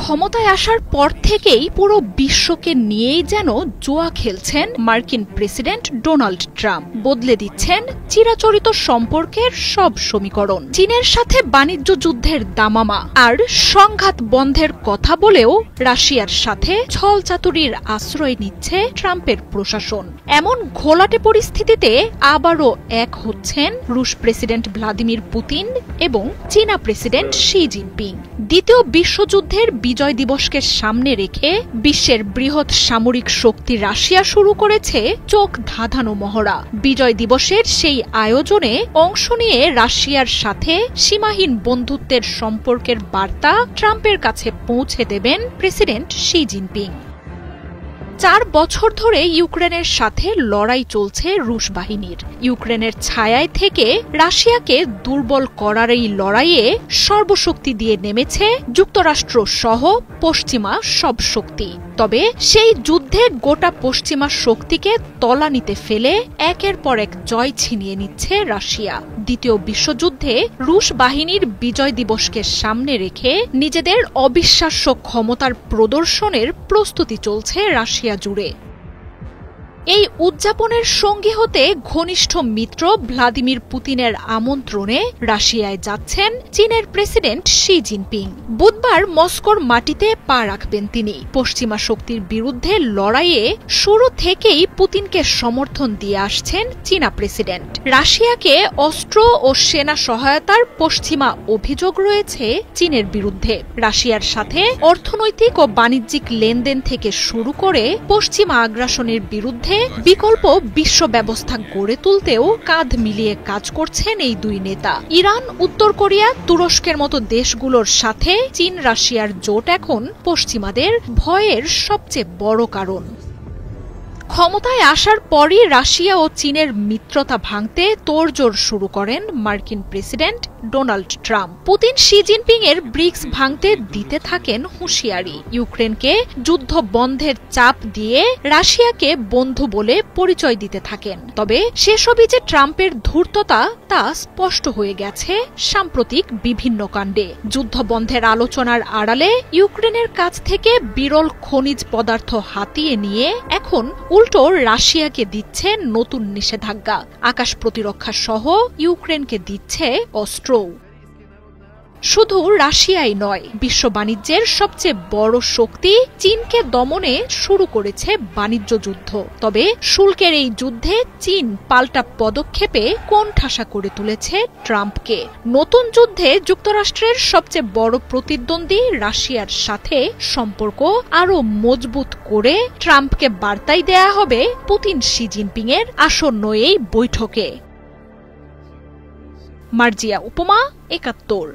ক্ষমতায় আসার পর থেকেই পুরো বিশ্বকে নিয়েই যেন জুয়া খেলছেন মার্কিন প্রেসিডেন্ট ডোনাল্ড ট্রাম্প। বদলে দিচ্ছেন চিরাচরিত সম্পর্কের সব সমীকরণ। চীনের সাথে বাণিজ্য যুদ্ধের দামামা আর সংঘাত বন্ধের কথা বলেও রাশিয়ার সাথে ছলচাতুরির আশ্রয় নিচ্ছে ট্রাম্পের প্রশাসন। এমন ঘোলাটে পরিস্থিতিতে আবারও এক হচ্ছেন রুশ প্রেসিডেন্ট ভ্লাদিমির পুতিন এবং চীনা প্রেসিডেন্ট শি জিনপিং। দ্বিতীয় বিশ্বযুদ্ধের বিজয় দিবসকে সামনে রেখে বিশ্বের বৃহৎ সামরিক শক্তি রাশিয়া শুরু করেছে চোখ ধাঁধানো মহড়া। বিজয় দিবসের সেই আয়োজনে অংশ নিয়ে রাশিয়ার সাথে সীমাহীন বন্ধুত্বের সম্পর্কের বার্তা ট্রাম্পের কাছে পৌঁছে দেবেন প্রেসিডেন্ট শি জিনপিং। 4 বছর ধরে ইউক্রেনের সাথে লড়াই চলছে রুশ বাহিনীর। ইউক্রেনের ছায়ায় থেকে রাশিয়াকে দুর্বল করার এই লড়াইয়ে সর্বশক্তি দিয়ে নেমেছে যুক্তরাষ্ট্র সহ পশ্চিমা সব শক্তি। তবে সেই যুদ্ধে গোটা পশ্চিমা শক্তিকে তলানিতে ফেলে একের পর এক জয় ছিনিয়ে নিচ্ছে রাশিয়া। দ্বিতীয় বিশ্বযুদ্ধে রুশ বাহিনীর বিজয় দিবসকে সামনে রেখে নিজেদের অবিশ্বাস্য ক্ষমতার প্রদর্শনের প্রস্তুতি চলছে রাশিয়া জুড়ে। এই উদযাপনের সঙ্গী হতে ঘনিষ্ঠ মিত্র ভ্লাদিমির পুতিনের আমন্ত্রণে রাশিয়ায় যাচ্ছেন চীনের প্রেসিডেন্ট শি জিনপিং। বুধবার মস্কোর মাটিতে পা রাখবেন তিনি। পশ্চিমা শক্তির বিরুদ্ধে লড়াইয়ে শুরু থেকেই পুতিনকে সমর্থন দিয়ে আসছেন চীনা প্রেসিডেন্ট। রাশিয়াকে অস্ত্র ও সেনা সহায়তার পশ্চিমা অভিযোগ রয়েছে চীনের বিরুদ্ধে। রাশিয়ার সাথে অর্থনৈতিক ও বাণিজ্যিক লেনদেন থেকে শুরু করে পশ্চিমা আগ্রাসনের বিরুদ্ধে বিকল্প বিশ্ব ব্যবস্থা গড়ে তুলতেও কাঁধ মিলিয়ে কাজ করছেন এই দুই নেতা। ইরান, উত্তর কোরিয়া, তুরস্কের মতো দেশগুলোর সাথে চীন রাশিয়ার জোট এখন পশ্চিমাদের ভয়ের সবচেয়ে বড় কারণ। ক্ষমতায় আসার পরই রাশিয়া ও চীনের মিত্রতা ভাঙতে তোড়জোড় শুরু করেন মার্কিন president Donald Trump. Putin Xi Jinping এর ব্রিক্স ভাঙতে দিতে থাকেন হুঁশিয়ারি। ইউক্রেনকে যুদ্ধ বন্ধের চাপ দিয়ে রাশিয়াকে বন্ধু বলে পরিচয় দিতে থাকেন। তবে সেসবই যে ট্রাম্পের ধূর্ততা তা স্পষ্ট হয়ে গেছে সাম্প্রতিক বিভিন্ন কাণ্ডে। যুদ্ধ বন্ধের আলোচনার আড়ালে ইউক্রেনের কাছ থেকে বিরল খনিজ পদার্থ হাতিয়ে নিয়ে এখন উল্টো রাশিয়াকে দিচ্ছে নতুন নিষেধাজ্ঞা। আকাশ প্রতিরক্ষা সহ ইউক্রেনকে দিচ্ছে অস্ত্র। শুধু রাশিয়াই নয়, বিশ্ব বাণিজ্যের সবচেয়ে বড় শক্তি চীনকে দমনে শুরু করেছে বাণিজ্য যুদ্ধ। তবে শুল্কের এই যুদ্ধে চীন পাল্টা পদক্ষেপে কোণঠাসা করে তুলেছে ট্রাম্পকে। নতুন যুদ্ধে যুক্তরাষ্ট্রের সবচেয়ে বড় প্রতিদ্বন্দ্বী রাশিয়ার সাথে সম্পর্ক আরও মজবুত করে ট্রাম্পকে বার্তাই দেয়া হবে পুতিন শি জিনপিং এর আসন্ন এই বৈঠকে। মার্জিয়া উপমা, ৭১।